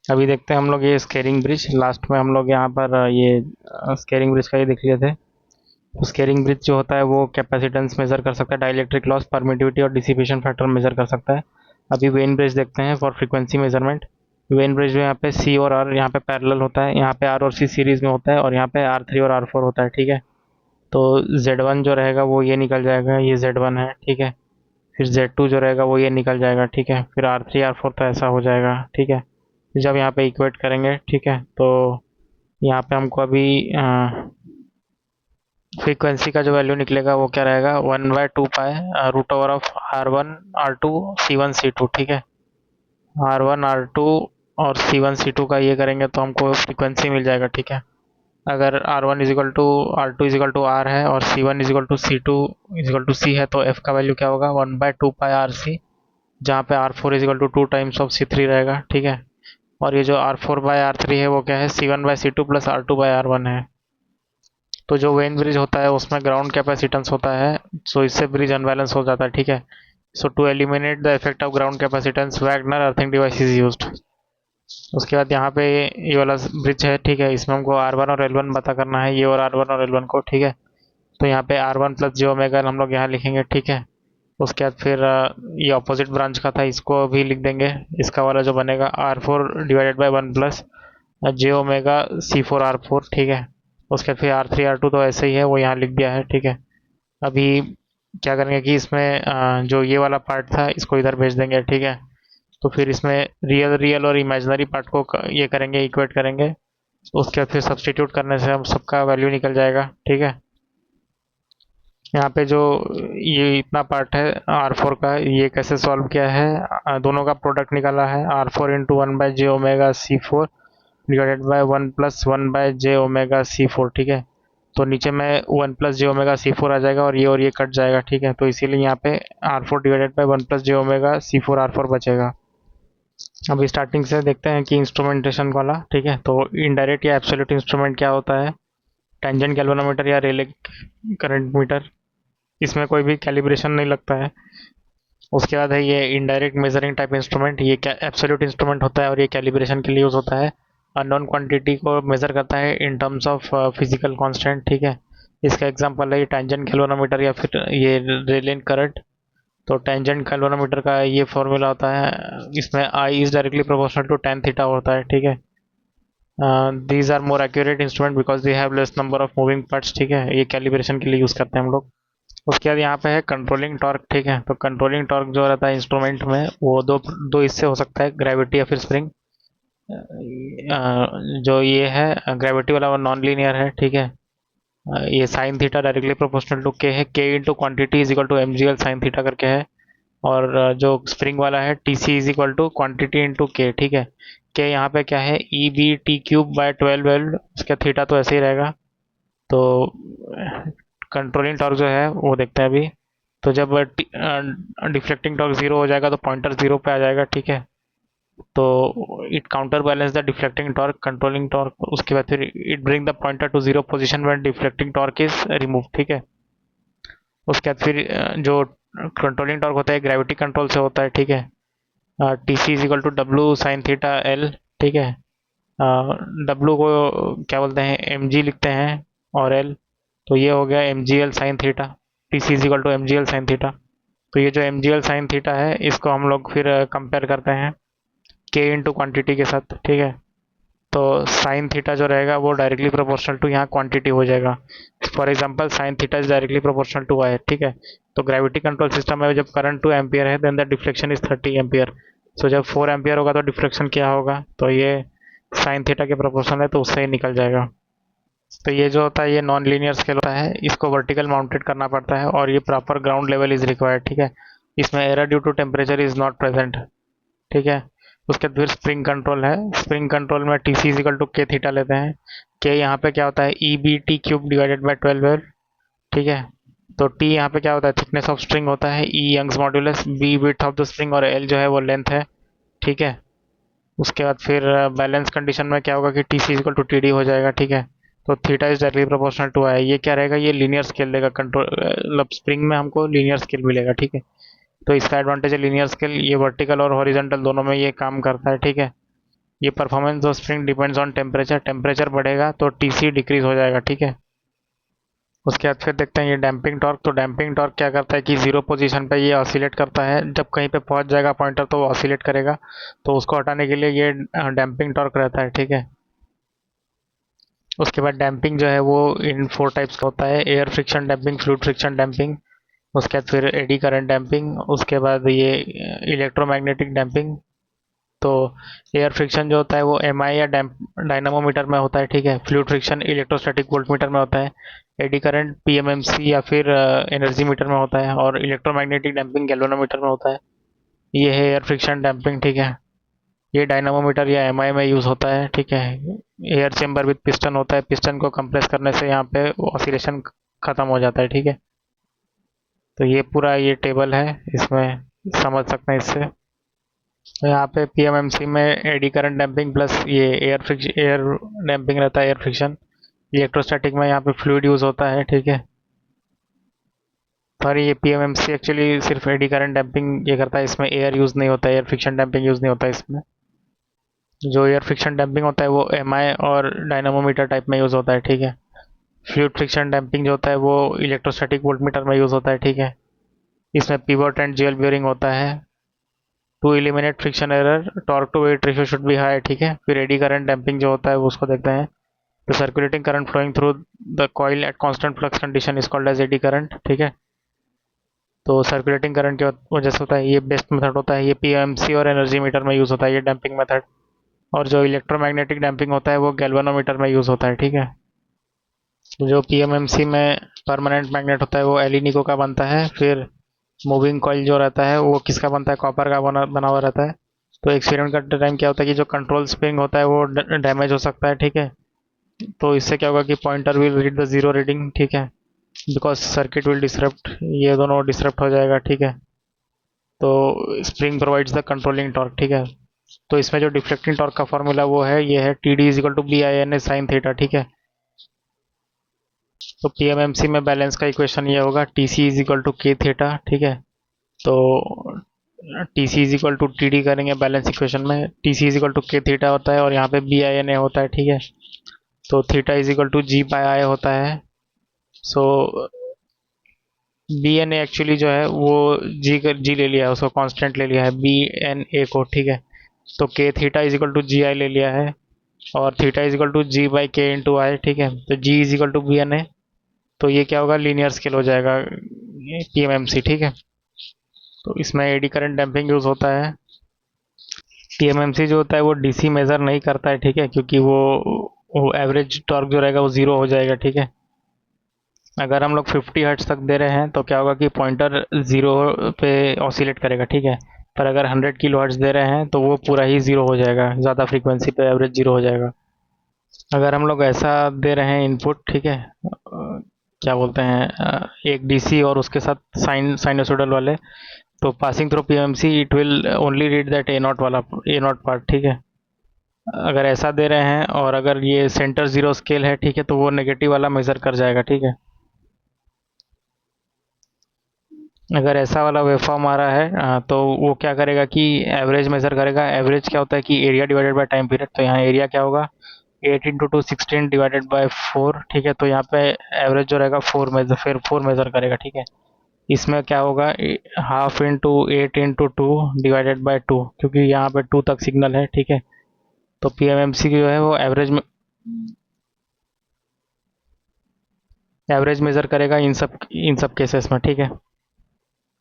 अभी देखते हैं हम लोग ये स्केरिंग ब्रिज। लास्ट में हम लोग यहाँ पर ये स्केरिंग ब्रिज का ये देख लिए थे। तो स्केरिंग ब्रिज जो होता है वो कैपेसिटेंस मेजर कर सकता है, डाइलेक्ट्रिक लॉस, परमिटिविटी और डिसिपेशन फैक्टर मेजर कर सकता है। अभी वेन ब्रिज देखते हैं for frequency measurement. Wien bridge में यहाँ पे सी और आर यहाँ पे पैरेलल होता है, यहाँ पे आर और सी सीरीज में होता है, और यहाँ पे आर थ्री और आर फोर होता है। ठीक है, तो जेड वन जो रहेगा वो ये निकल जाएगा, ये जेड वन है। ठीक है, फिर जेड टू जो रहेगा वो ये निकल जाएगा। ठीक है, फिर आर थ्री आर फोर तो ऐसा हो जाएगा। ठीक है, जब यहाँ पे इक्वेट करेंगे, ठीक है, तो यहाँ पे हमको अभी फ्रीक्वेंसी का जो वैल्यू निकलेगा वो क्या रहेगा, 1/2 pi root over of R1 R2 C1 C2। ठीक है, R1 R2 और C1 C2 का ये करेंगे तो हमको फ्रीक्वेंसी मिल जाएगा। ठीक है, अगर R1 is equal to R2 is equal to R है और C1 is equal to C2 is equal to C है, तो F का वैल्यू क्या होगा, 1/2 पाई RC, जहाँ पे R4 is equal to 2 times of C3 रहेगा। ठीक है, और ये जो R4/R3 है वो क्या है, C1/C2 प्लस R2/R1 है। तो जो वेन ब्रिज होता है उसमें ग्राउंड कैपेसिटेंस होता है, सो इससे ब्रिज अनबैलेंस हो जाता है। ठीक है, so to eliminate the effect of ground capacitance Wagner earthing device is used. उसके बाद यहाँ पे ये वाला ब्रिज है। ठीक है, इसमें हमको R1 और L1 पता करना है, ये और R1 और L1 को। ठीक है, तो यहाँ पे R1 प्लस जे ओमेगा हम लोग यहाँ लिखेंगे। ठीक है, उसके बाद फिर ये ऑपोजिट ब्रांच का था, इसको भी लिख देंगे। इसका वाला जो बनेगा R4/1 प्लस जे ओमेगा C4R4। ठीक है, उसके बाद फिर R3 R2 तो ऐसे ही है, वो यहाँ लिख दिया है। ठीक है, अभी क्या करेंगे कि इसमें जो ये वाला पार्ट था इसको इधर भेज देंगे। ठीक है, तो फिर इसमें रियल रियल और इमेजिनरी पार्ट को ये करेंगे, इक्वेट करेंगे। उसके बाद फिर सब्सटीट्यूट करने से हम सबका वैल्यू निकल जाएगा। ठीक है, यहाँ पे जो ये इतना पार्ट है R4 का, ये कैसे सॉल्व किया है, दोनों का प्रोडक्ट निकाला है, R4 × 1/j⍵C4 divided by 1 + 1/j⍵C4। ठीक है, तो नीचे में 1 + j⍵C4 आ जाएगा और ये कट जाएगा। ठीक है, तो इसीलिए यहाँ पे R4 divided by 1 + j⍵C4 R4 बचेगा। अभी स्टार्टिंग से देखते हैं कि इंस्ट्रूमेंटेशन वाला। ठीक है, तो इनडायरेक्ट या एब्सोल्यूट इंस्ट्रूमेंट क्या होता है, टेंजेंट गैल्वेनोमीटर या रिले करंट मीटर, इसमें कोई भी कैलिब्रेशन नहीं लगता है। उसके बाद है ये इनडायरेक्ट मेजरिंग टाइप इंस्ट्रूमेंट, ये क्या एब्सोल्यूट इंस्ट्रूमेंट होता है और ये कैलिब्रेशन के लिए यूज होता है। अननोन क्वांटिटी को मेजर करता है in terms of physical constant. ठीक है, इसका एग्जांपल है ये टेंजेंट गैल्वेनोमीटर या फिर ये रेलेन करंट। तो टेंजेंट गैल्वेनोमीटर का ये फॉर्मूला होता है, इसमें I is directly proportional to tan theta होता है। ठीक है, these are more accurate instrument because they have less number of moving parts. ठीक है, ये कैलिब्रेशन के लिए यूज करते हैं हम लोग। उसके बाद यहाँ पे है कंट्रोलिंग टॉर्क। ठीक है, तो कंट्रोलिंग टॉर्क जो रहता है इंस्ट्रूमेंट में वो दो दो इससे हो सकता है, ग्रेविटी या फिर स्प्रिंग। जो ये है ग्रेविटी वाला वो नॉन लीनियर है। ठीक है, ये sine theta directly proportional to K है, K into quantity is equal to mgl sine theta करके है। और जो स्प्रिंग वाला है T C is equal to quantity into K. ठीक है, के यहाँ पे क्या है, EB/T³/12L, उसका थीटा तो ऐसे ही रहेगा। तो कंट्रोलिंग टॉर्क जो है वो देखते हैं अभी। तो जब डिफ्लेक्टिंग टॉर्क जीरो हो जाएगा तो पॉइंटर जीरो पे आ जाएगा। ठीक है, तो it counter balance the deflecting torque controlling torque. उसके बाद फिर it bring the pointer to zero position when deflecting torque is remove. ठीक है, उसके बाद फिर जो कंट्रोलिंग टॉर्क होता है ग्रेविटी कंट्रोल से होता है। ठीक है, T C is equal to W sine theta L. ठीक है, डब्ल्यू को क्या बोलते हैं, एम जी लिखते हैं, और एल तो ये हो गया M G L sine theta. T C is equal to M G L sine theta. तो ये जो M G L sine theta है इसको हम लोग फिर कंपेयर करते हैं के इंटू क्वान्टिटी के साथ। ठीक है, तो साइन थीटा जो रहेगा वो डायरेक्टली प्रोपोर्शनल टू यहाँ क्वांटिटी हो जाएगा। For example sine theta is directly proportional to Y. ठीक है, तो ग्रेविटी कंट्रोल सिस्टम में जब करंट 2 एम्पियर है then the deflection is 30 ampere. So जब 4 एम्पियर होगा तो डिफ्लेक्शन क्या होगा, तो ये साइन थीटा के प्रोपोर्शनल है, तो उससे ही निकल जाएगा। तो ये जो होता है ये नॉन लीनियर स्केल होता है, इसको वर्टिकल माउंटेड करना पड़ता है और ये proper ground level is required. ठीक है, इसमें error due to temperature is not present. ठीक है, उसके बाद फिर स्प्रिंग कंट्रोल है। स्प्रिंग कंट्रोल में T C is equal to K theta लेते हैं। के यहाँ पे क्या होता है, EB/T³/12L। ठीक है, तो टी यहाँ पे क्या होता है, थिकनेस ऑफ स्ट्रिंग होता है, E Young's modulus, B width of the spring और एल जो है वो लेंथ है। ठीक है, उसके बाद फिर बैलेंस कंडीशन में क्या होगा कि T C is equal to T D हो जाएगा। ठीक है, तो theta is directly proportional to I. ये क्या रहेगा, ये लीनियर स्केल देगा, कंट्रोल मतलब स्प्रिंग में हमको लीनियर स्केल मिलेगा। ठीक है, तो इसका एडवांटेज है लीनियर स्केल, ये वर्टिकल और हॉरिजॉन्टल दोनों में ये काम करता है। ठीक है, ये performance of spring depends on temperature, temperature बढ़ेगा तो टीसी डिक्रीज हो जाएगा, ठीक है। उसके बाद फिर देखते हैं ये डैम्पिंग टॉर्क। तो डैम्पिंग टॉर्क क्या करता है कि जीरो पोजीशन पे ये ऑसिलेट करता है, जब कहीं पे पहुंच जाएगा पॉइंटर तो वो ऑसिलेट करेगा, तो उसको हटाने के लिए ये डैम्पिंग टॉर्क रहता है, ठीक है। उसके बाद डैम्पिंग जो है वो इन 4 टाइप्स का होता है: air friction damping, fluid friction damping, उसके बाद फिर एडी करंट डैम्पिंग, उसके बाद ये इलेक्ट्रोमैग्नेटिक डैम्पिंग। तो एयर फ्रिक्शन जो होता है वो एम आई या डायनामोमीटर में होता है, ठीक है। फ्लूइड फ्रिक्शन इलेक्ट्रोस्टैटिक वोल्टमीटर में होता है। एडी करंट पीएमएमसी या फिर एनर्जी मीटर में होता है। और इलेक्ट्रोमैग्नेटिक डैम्पिंग गैल्वेनोमीटर में होता है। ये है एयर फ्रिक्शन डैम्पिंग, ठीक है। ये डायनामोमीटर या एमआई में यूज़ होता है, ठीक है। एयर चेम्बर विद पिस्टन होता है, पिस्टन को कंप्रेस करने से यहाँ पे ऑसिलेशन खत्म हो जाता है, ठीक है। तो ये पूरा ये टेबल है, इसमें समझ सकते हैं इससे। तो यहाँ पे पीएमएमसी में एडी करंट डैम्पिंग प्लस ये एयर डैम्पिंग रहता है, एयर फ्रिक्शन। इलेक्ट्रोस्टैटिक में यहाँ पे फ्लूइड यूज़ होता है, ठीक है। सॉरी, ये पीएमएमसी एक्चुअली सिर्फ एडी करंट डैम्पिंग ये करता है, इसमें एयर यूज़ नहीं होता है, एयर फ्रिक्शन डैम्पिंग यूज़ नहीं होता है इसमें। जो एयर फ्रिक्शन डैम्पिंग होता है वो एमआई और डायनामोमीटर टाइप में यूज़ होता है, ठीक है। फ्लूइड फ्रिक्शन डैम्पिंग जो होता है वो इलेक्ट्रोस्टैटिक वोल्टमीटर में यूज़ होता है, ठीक है। इसमें पिवट एंड जेल बियरिंग होता है। To eliminate friction error, torque to weight ratio should be high, ठीक है। फिर एडी करंट डैम्पिंग जो होता है वो उसको देखते हैं। तो circulating current flowing through the coil at constant flux condition is called as eddy current, ठीक है। तो सर्कुलेटिंग करंट की वजह से होता है, ये बेस्ट मेथड होता है। ये पीएमसी और एनर्जी मीटर में यूज़ होता है ये डैम्पिंग मेथड। और जो इलेक्ट्रोमैग्नेटिक डैम्पिंग होता है वो गैल्वेनोमीटर में यूज़ होता है, ठीक है। जो पीएमएमसी में परमानेंट मैग्नेट होता है वो एलिनिको का बनता है। फिर मूविंग कॉइल जो रहता है वो किसका बनता है, कॉपर का बना हुआ रहता है। तो एक्सपेरिमेंट करते टाइम क्या होता है कि जो कंट्रोल स्प्रिंग होता है वो डैमेज हो सकता है, ठीक है। तो इससे क्या होगा कि pointer will read the zero reading, ठीक है, बिकॉज सर्किट विल डिसरप्ट, ये दोनों डिसरप्ट हो जाएगा, ठीक है। तो spring provides the controlling torque, ठीक है। तो इसमें जो डिफ्लेक्टिंग टॉर्क का फॉर्मूला वो है, ये है T D is equal to B I N A sine theta, ठीक है। तो पीएमएमसी में बैलेंस का इक्वेशन ये होगा T C is equal to K theta, ठीक है। तो T C is equal to T D करेंगे बैलेंस इक्वेशन में, T C is equal to K theta होता है और यहाँ पे बी आई एन ए होता है, ठीक है। तो theta is equal to G by I होता है। So B N A actually जो है वो जी ले लिया है, उसको कांस्टेंट ले लिया है बी एन ए को, ठीक है। तो K theta is equal to G I ले लिया है और theta is equal to G by K into I, ठीक है। तो G is equal to B N A. तो ये क्या होगा, लीनियर स्केल हो जाएगा पी एम एम सी, ठीक है। तो इसमें एडी करंट डैम्पिंग यूज़ होता है। पी एम एम सी जो होता है वो डीसी मेज़र नहीं करता है, ठीक है, क्योंकि वो एवरेज टॉर्क जो रहेगा वो ज़ीरो हो जाएगा, ठीक है। अगर हम लोग 50 हर्ट्ज तक दे रहे हैं तो क्या होगा कि पॉइंटर ज़ीरो पे ऑसिलेट करेगा, ठीक है। पर अगर 100 किलो हर्ट्ज दे रहे हैं तो वो पूरा ही ज़ीरो हो जाएगा, ज़्यादा फ्रीक्वेंसी पे एवरेज ज़ीरो हो जाएगा। अगर हम लोग ऐसा दे रहे हैं इनपुट, ठीक है, क्या बोलते हैं, एक डीसी और उसके साथ साइनोसोडल वाले, तो passing through PMC it will only read that A not वाला, ए नॉट पार्ट, ठीक है। अगर ऐसा दे रहे हैं और अगर ये सेंटर जीरो स्केल है, ठीक है, तो वो नेगेटिव वाला मेजर कर जाएगा, ठीक है। अगर ऐसा वाला वेवफॉर्म आ रहा है तो वो क्या करेगा कि एवरेज मेजर करेगा। एवरेज क्या होता है कि area divided by time period. तो यहाँ एरिया क्या होगा, 8 इंटू टू 16 डिवाइडेड बाय 4, ठीक है। तो यहाँ पे एवरेज जो रहेगा 4 मेजर करेगा, ठीक है। इसमें क्या होगा, half into 8 into 2 divided by 2, क्योंकि यहाँ पे 2 तक सिग्नल है, ठीक है। तो पीएमएमसी जो है वो एवरेज मेजर करेगा इन सब केसेस में, ठीक है।